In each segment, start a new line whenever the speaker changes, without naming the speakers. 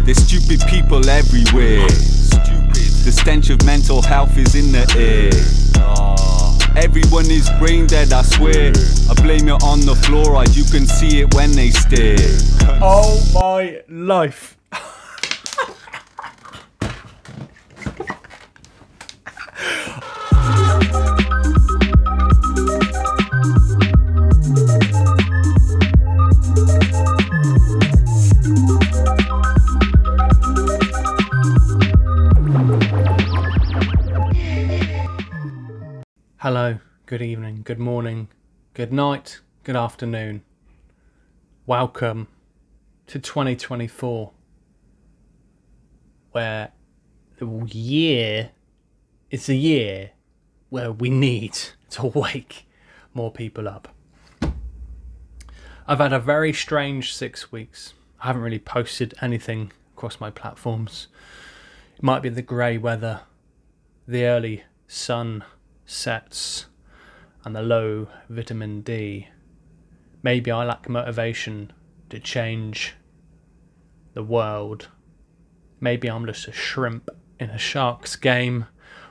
There's stupid people everywhere. The stench of mental health is in the air. Everyone is brain dead, I swear. I blame it on the fluoride, you can see it when they stare.
Oh my life. Hello, good evening, good morning, good night, good afternoon. Welcome to 2024, where the year is a year where we need to wake more people up. I've had a very strange 6 weeks. I haven't really posted anything across my platforms. It might be the grey weather, the early sun sets, and the low vitamin D. Maybe I lack motivation to change the world. Maybe I'm just a shrimp in a shark's game,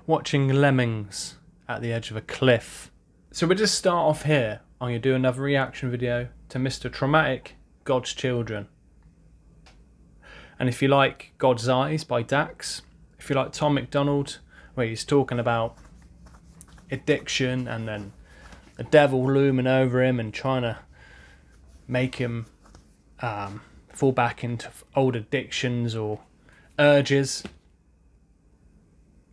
watching lemmings at the edge of a cliff. So we'll just start off here. I'm going to do another reaction video to Mr. Traumatik, God's Children. And if you like God's Eyes by Dax, if you like Tom McDonald, where he's talking about addiction and then the devil looming over him and trying to make him fall back into old addictions or urges.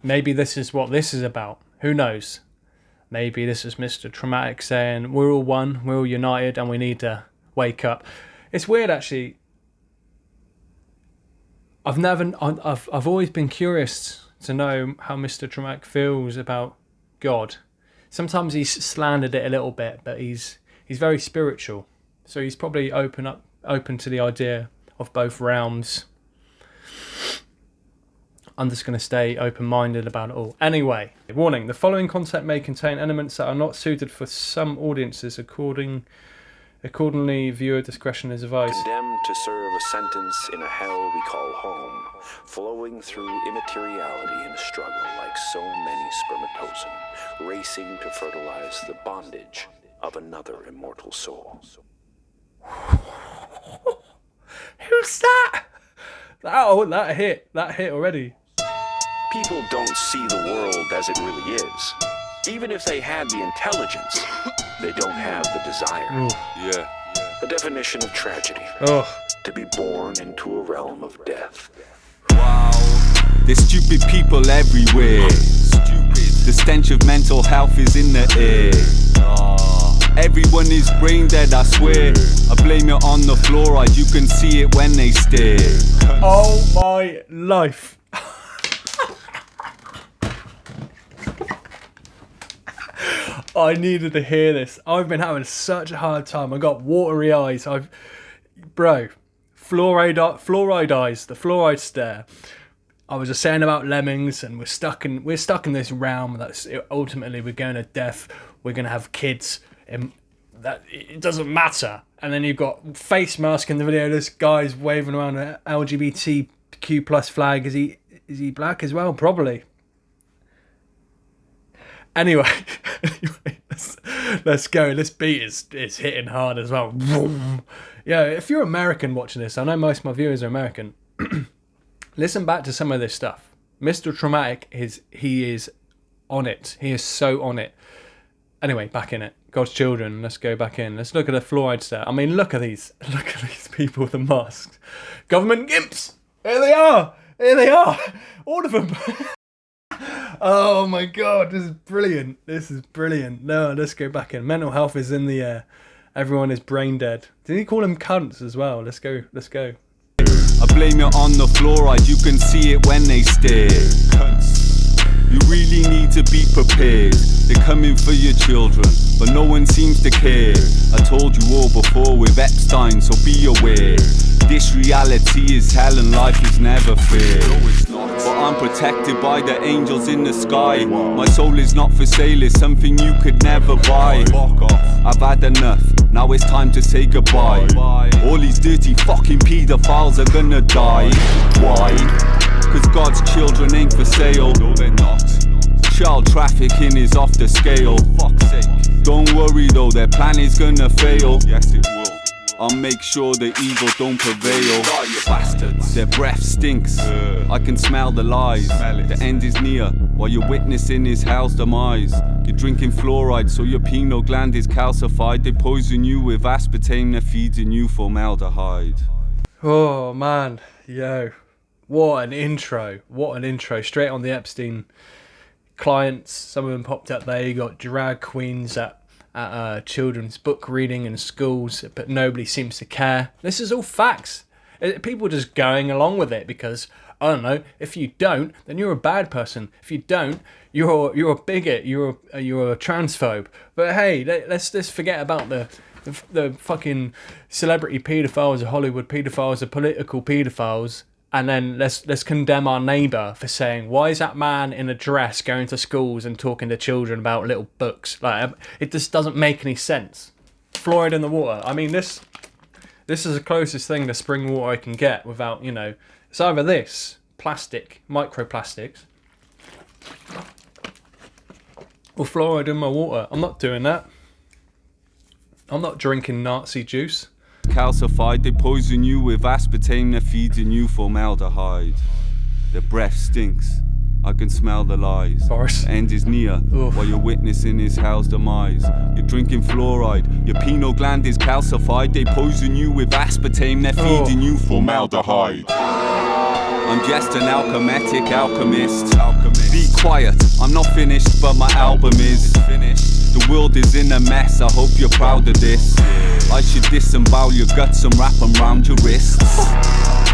Maybe this is what this is about. Who knows? Maybe this is Mr. Traumatik saying we're all one, we're all united, and we need to wake up. It's weird, actually. I've always been curious to know how Mr. Traumatik feels about God. Sometimes he's slandered it a little bit, but he's very spiritual, so he's probably open to the idea of both realms. I'm just going to stay open-minded about it all. Anyway, warning, the following content may contain elements that are not suited for some audiences. Accordingly, viewer discretion is advised.
Condemned to serve a sentence in a hell we call home, flowing through immateriality in a struggle like so many spermatozoan, racing to fertilize the bondage of another immortal soul.
Who's that? That hit already.
People don't see the world as it really is. Even if they had the intelligence, they don't have the desire.
Yeah.
The definition of tragedy. To be born into a realm of death.
Wow. There's stupid people everywhere. The stench of mental health is in the air. Everyone is brain dead, I swear. I blame it on the fluoride, you can see it when they stare.
Oh my life. I needed to hear this. I've been having such a hard time. I got watery eyes. Fluoride eyes, the fluoride stare. I was just saying about lemmings, and we're stuck in this realm that's ultimately we're going to death. We're going to have kids. That it doesn't matter. And then you've got face mask in the video. This guy's waving around an LGBTQ plus flag. Is he black as well? Probably. Anyway, let's go. This beat is hitting hard as well. Yeah, if you're American watching this, I know most of my viewers are American. Listen back to some of this stuff. Mr. Traumatik he is on it. He is so on it. Anyway, back in it. God's Children. Let's go back in. Let's look at the fluoride stat. I mean, look at these people with the masks. Government gimps. Here they are. All of them. Oh my God, this is brilliant. No, let's go back in. Mental health is in the air. Everyone is brain dead. Did he call them cunts as well? Let's go.
I blame it on the fluoride, you can see it when they stare. You really need to be prepared. They're coming for your children, but no one seems to care. I told you all before with Epstein, so be aware. This reality is hell and life is never fair. But I'm protected by the angels in the sky. My soul is not for sale, it's something you could never buy. I've had enough, now it's time to say goodbye. All these dirty fucking pedophiles are gonna die. Why? Cause God's children ain't for sale. No, they're not. Child trafficking is off the scale. Fuck's sake. Don't worry though, their plan is gonna fail. Yes it will. I'll make sure the evil don't prevail. Die, you bastards. Their breath stinks. I can smell the lies. The end is near while you're witnessing his hell's demise. You're drinking fluoride so your pineal gland is calcified. They poison you with aspartame, they're feeding you formaldehyde.
Oh man, yo, what an intro. What an intro. Straight on the Epstein clients. Some of them popped up there. You got drag queens at children's book reading in schools, but nobody seems to care. This is all facts. People just going along with it because, I don't know, if you don't, then you're a bad person. If you don't, you're a bigot, you're a transphobe. But hey, let's forget about the fucking celebrity paedophiles, the Hollywood paedophiles, the political paedophiles. And then let's condemn our neighbour for saying, why is that man in a dress going to schools and talking to children about little books? Like, it just doesn't make any sense. Fluoride in the water. I mean, this is the closest thing to spring water I can get without, it's either this, plastic, microplastics, or fluoride in my water. I'm not doing that. I'm not drinking Nazi juice.
Calcified, they poison you with aspartame, they're feeding you formaldehyde. Their breath stinks, I can smell the lies.
Boris.
End is near while you're witnessing his hell's demise. You're drinking fluoride, your pineal gland is calcified. They poison you with aspartame, they're feeding you formaldehyde. I'm just an alchemist. Be quiet, I'm not finished, but my album is finished. The world is in a mess, I hope you're proud of this. I should disembowel your guts and wrap them round your wrists.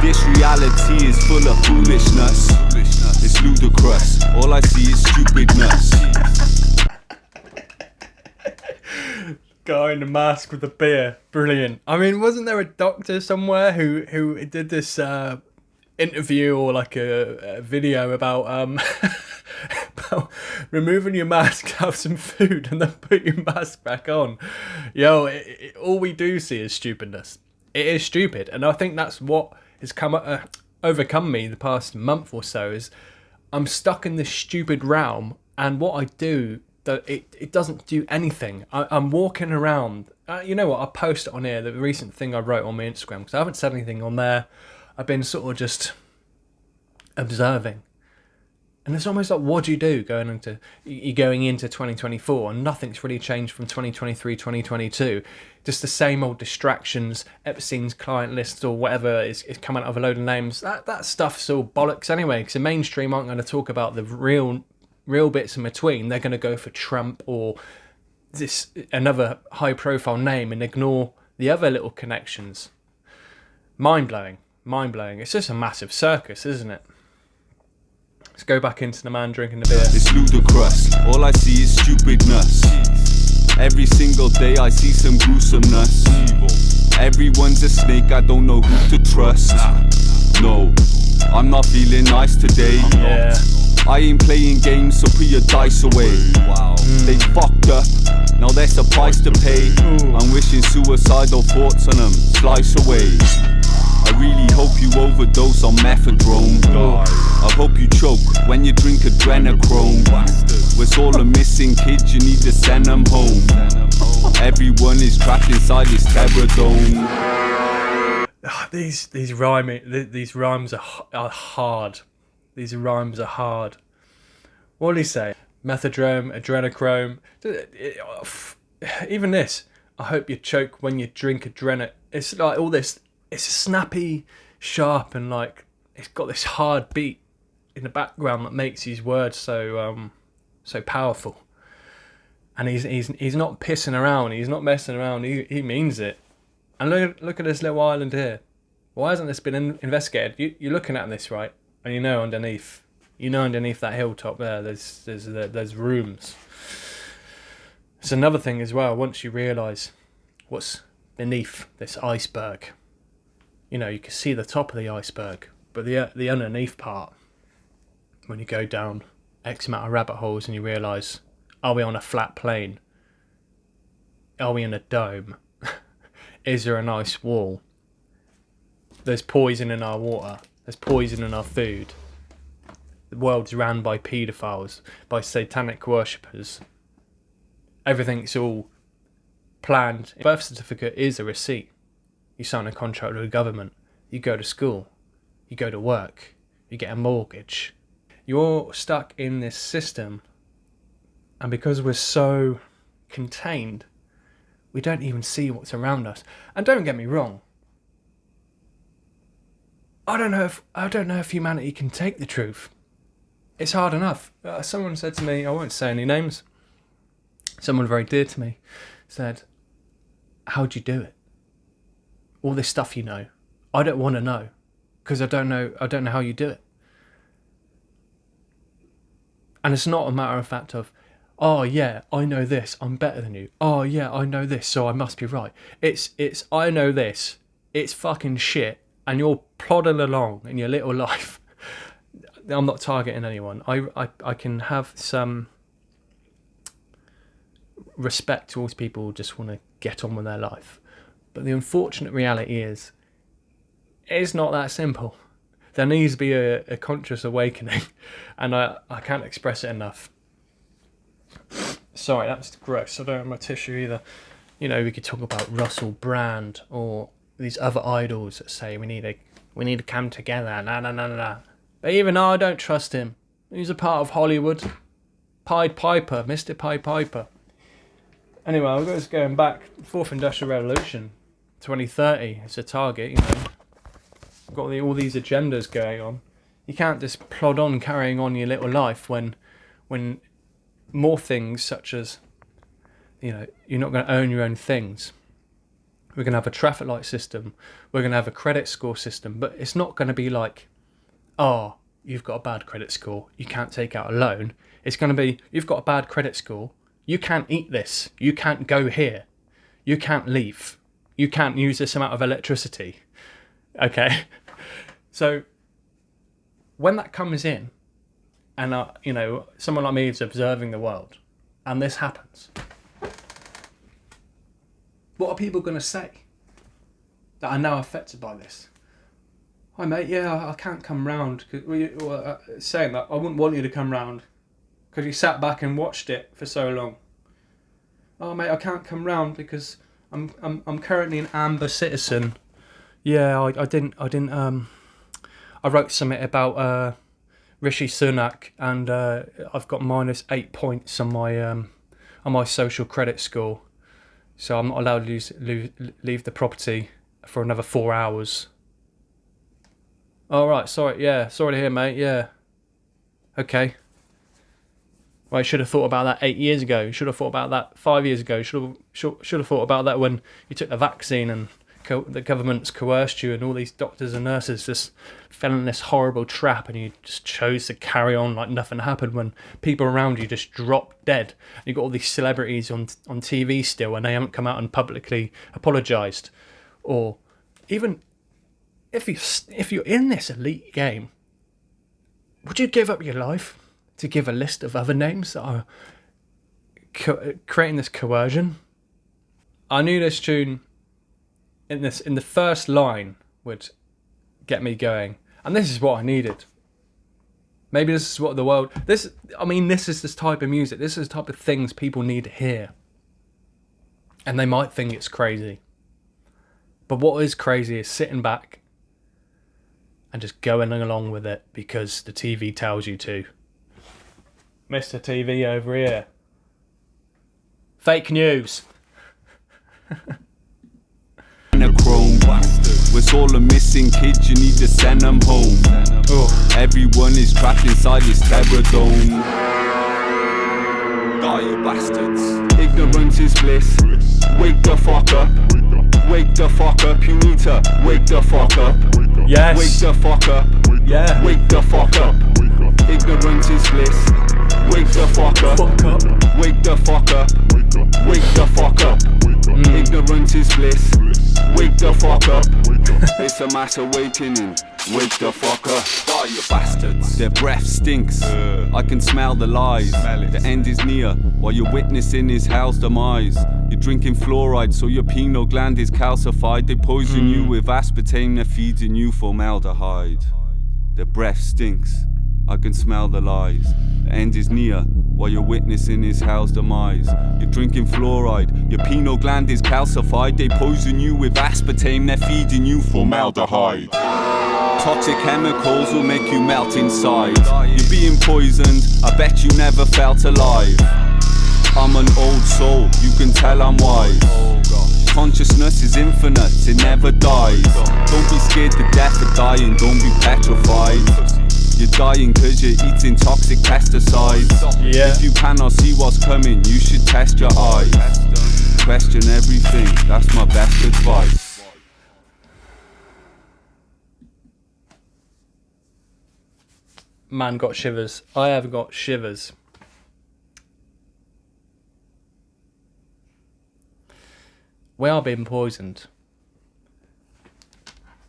This reality is full of foolishness. It's ludicrous, all I see is stupidness.
Guy in the mask with a beer, brilliant. I mean, wasn't there a doctor somewhere who did this interview or like a video about about removing your mask, have some food, and then put your mask back on? Yo, all we do see is stupidness. It is stupid, and I think that's what has overcome me the past month or so. Is I'm stuck in this stupid realm, and what I do, it doesn't do anything. I'm walking around. You know what? I'll post it on here. The recent thing I wrote on my Instagram, because I haven't said anything on there. I've been sort of just observing. And it's almost like, what do you do going into 2024 and nothing's really changed from 2023, 2022. Just the same old distractions, Epstein's client list or whatever is coming out of a load of names. That stuff's all bollocks anyway, because the mainstream aren't going to talk about the real bits in between. They're going to go for Trump or another high profile name and ignore the other little connections. Mind-blowing. It's just a massive circus, isn't it? Let's go back into the man drinking the beer.
It's ludicrous, all I see is stupidness. Every single day I see some gruesomeness. Everyone's a snake, I don't know who to trust. No, I'm not feeling nice today.
Yeah.
I ain't playing games, so put your dice away. Wow. They fucked up, now there's a price to pay. I'm wishing suicidal thoughts on them, slice away. I really hope you overdose on methadone. I hope you choke when you drink adrenochrome. With all the missing kids, you need to send them home. Everyone is trapped inside this terror dome.
These rhymes are hard. These rhymes are hard. What do you say? Methadone, adrenochrome. Even this. I hope you choke when you drink adrenochrome. It's like all this. It's snappy, sharp, and like it's got this hard beat in the background that makes these words so powerful. And he's not pissing around. He's not messing around. He means it. And look at this little island here. Why hasn't this been investigated? You're looking at this, right? And you know underneath that hilltop there, there's rooms. It's another thing as well. Once you realise what's beneath this iceberg, you can see the top of the iceberg, but the underneath part, when you go down X amount of rabbit holes and you realise, are we on a flat plane? Are we in a dome? Is there an ice wall? There's poison in our water. There's poison in our food. The world's ran by paedophiles, by satanic worshippers. Everything's all planned. Birth certificate is a receipt. You sign a contract with the government. You go to school. You go to work. You get a mortgage. You're stuck in this system. And because we're so contained, we don't even see what's around us. And don't get me wrong, I don't know if humanity can take the truth. It's hard enough. Someone said to me, I won't say any names, someone very dear to me said, how'd you do it? All this stuff you know. I don't want to know, because I don't know how you do it. And it's not a matter of fact of, oh yeah, I know this, I'm better than you. Oh yeah, I know this, so I must be right. It's I know this, it's fucking shit, and you're plodding along in your little life. I'm not targeting anyone. I can have some respect towards people who just want to get on with their life. But the unfortunate reality is, it's not that simple. There needs to be a conscious awakening, and I can't express it enough. Sorry, that's gross. I don't have my tissue either. We could talk about Russell Brand or these other idols that say we need to come together. Nah. But even I don't trust him. He's a part of Hollywood. Pied Piper, Mr. Pied Piper. Anyway, I'm just going back. Fourth Industrial Revolution, 2030. It's a target. We've got all these agendas going on. You can't just plod on carrying on your little life when more things such as, you're not going to own your own things. We're going to have a traffic light system. We're going to have a credit score system. But it's not going to be like, oh, you've got a bad credit score, you can't take out a loan. It's going to be, you've got a bad credit score, you can't eat this, you can't go here, you can't leave, you can't use this amount of electricity. Okay? So when that comes in, and someone like me is observing the world, and this happens, what are people going to say that are now affected by this? Hi mate, yeah, I can't come round. Saying that, I wouldn't want you to come round because you sat back and watched it for so long. Oh mate, I can't come round because I'm currently an amber citizen. Yeah, I didn't. I wrote something about Rishi Sunak, and I've got -8 points on my social credit score, so I'm not allowed to leave the property for another 4 hours. Oh, right, sorry to hear, mate, yeah. Okay. Well, you should have thought about that 8 years ago. You should have thought about that 5 years ago. You should have thought about that when you took the vaccine and the government's coerced you and all these doctors and nurses just fell in this horrible trap, and you just chose to carry on like nothing happened when people around you just dropped dead. You've got all these celebrities on TV still, and they haven't come out and publicly apologised. Or even... If you're in this elite game, would you give up your life to give a list of other names that are creating this coercion? I knew this tune in the first line would get me going, and this is what I needed. Maybe this is what the world... This is this type of music. This is the type of things people need to hear, and they might think it's crazy. But what is crazy is sitting back and just going along with it because the TV tells you to. Mr. TV over here. Fake news.
Was all the missing kids, you need to send them home. Everyone is trapped inside this terror dome. Die, you bastards. Ignorance is bliss. Wake the fuck up. Wake the fuck up, you need to wake the fuck up.
Yes.
Wake the fuck up.
Yeah.
Wake the fuck up. Ignorance is bliss. Wake the fuck up. Wake the fuck up. Wake the fuck up. Ignorance is bliss. Wake the fuck up. It's a mass awakening. Wake the fuck up. Die, you bastards. Their breath stinks. I can smell the lies. The end is near while you're witnessing his hell's demise. You're drinking fluoride so your pineal gland is calcified. They poison you with aspartame, they're feeding you formaldehyde. Their breath stinks. I can smell the lies. The end is near while you're witnessing his hell's demise. You're drinking fluoride, your pineal gland is calcified. They poison you with aspartame, they're feeding you formaldehyde. Toxic chemicals will make you melt inside. You're being poisoned, I bet you never felt alive. I'm an old soul, you can tell I'm wise. Consciousness is infinite, it never dies. Don't be scared to death of dying, don't be petrified. You're dying cause you're eating toxic pesticides. If you cannot see what's coming, you should test your eyes. Question everything, that's my best advice.
Man, got shivers. I have got shivers. We are being poisoned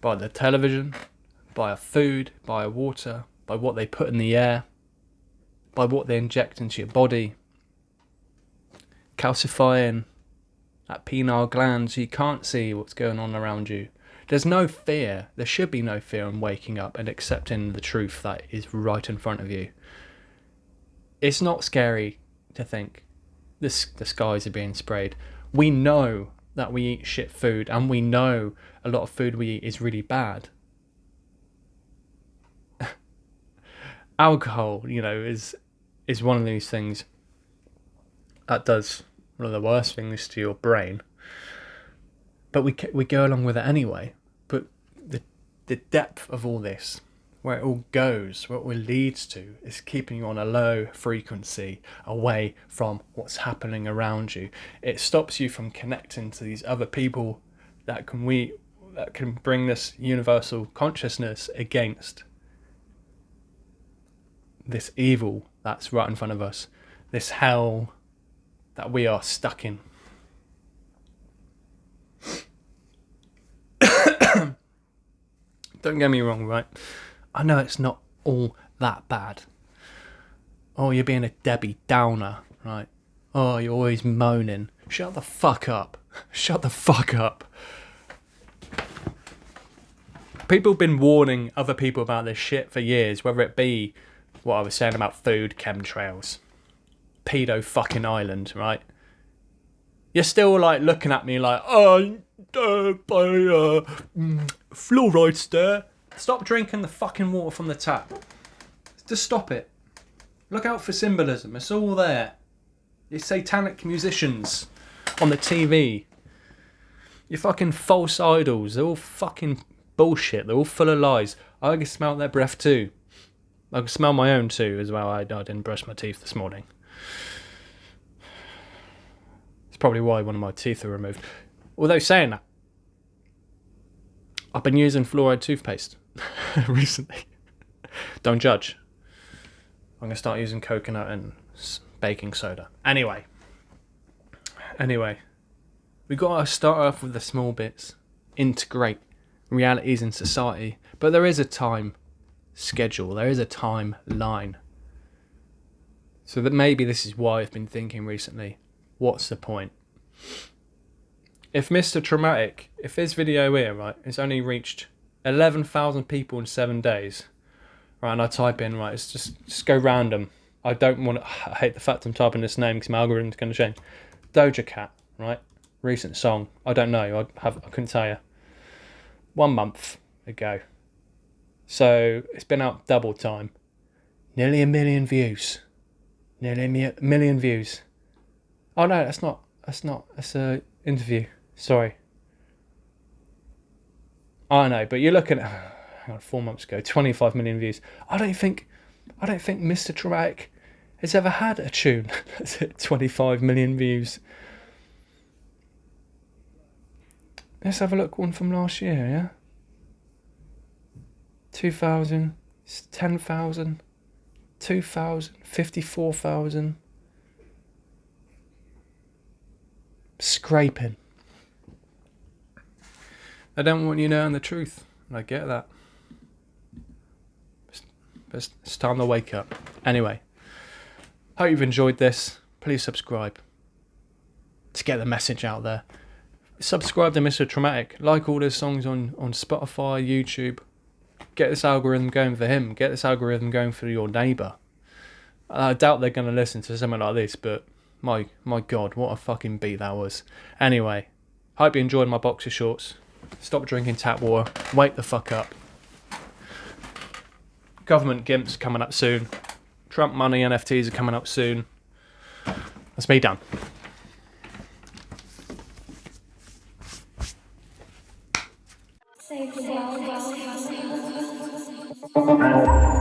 by the television, by our food, by our water, by what they put in the air, by what they inject into your body, calcifying that penile gland so you can't see what's going on around you. There's no fear. There should be no fear in waking up and accepting the truth that is right in front of you. It's not scary to think the skies are being sprayed. We know that we eat shit food, and we know a lot of food we eat is really bad. Alcohol, is one of these things that does one of the worst things to your brain. But we go along with it anyway. But the depth of all this, where it all goes, what it leads to, is keeping you on a low frequency, away from what's happening around you. It stops you from connecting to these other people that can bring this universal consciousness against this evil that's right in front of us, this hell that we are stuck in. Don't get me wrong, right? I know it's not all that bad. Oh, you're being a Debbie Downer, right? Oh, you're always moaning. Shut the fuck up. Shut the fuck up. People have been warning other people about this shit for years, whether it be what I was saying about food, chemtrails, pedo fucking island, right? You're still looking at me like, fluoride's there. Stop drinking the fucking water from the tap. Just stop it. Look out for symbolism. It's all there. Your satanic musicians on the TV. Your fucking false idols. They're all fucking bullshit. They're all full of lies. I can smell their breath too. I can smell my own too as well. I didn't brush my teeth this morning. It's probably why one of my teeth are removed. Although saying that, I've been using fluoride toothpaste recently. Don't judge. I'm going to start using coconut and baking soda. Anyway, we got to start off with the small bits, integrate realities in society, but there is a time schedule, there is a timeline. So that maybe this is why I've been thinking recently, what's the point? If Mr. Traumatik, if his video here, right, it's only reached 11,000 people in 7 days, right, and I type in, right, it's just go random. I hate the fact I'm typing this name because my algorithm's going to change. Doja Cat, right, recent song, I don't know, I couldn't tell you. 1 month ago. So it's been out double time. Nearly a million views. Nearly a million views. Oh no, that's not. That's a interview. Sorry. I know, but you're looking at hang on, 4 months ago, 25 million views. I don't think Mr. Traumatik has ever had a tune that's at 25 million views. Let's have a look, one from last year, yeah? 2,000, 10,000, 2,000, 54,000. Scraping. I don't want you knowing the truth. I get that. It's time to wake up. Anyway, hope you've enjoyed this. Please subscribe to get the message out there. Subscribe to Mr. Traumatik. Like all his songs on Spotify, YouTube. Get this algorithm going for him. Get this algorithm going for your neighbour. I doubt they're going to listen to something like this, but my God, what a fucking beat that was. Anyway, hope you enjoyed my boxer shorts. Stop drinking tap water. Wake the fuck up. Government gimps coming up soon. Trump money NFTs are coming up soon. That's me done.
Save the world.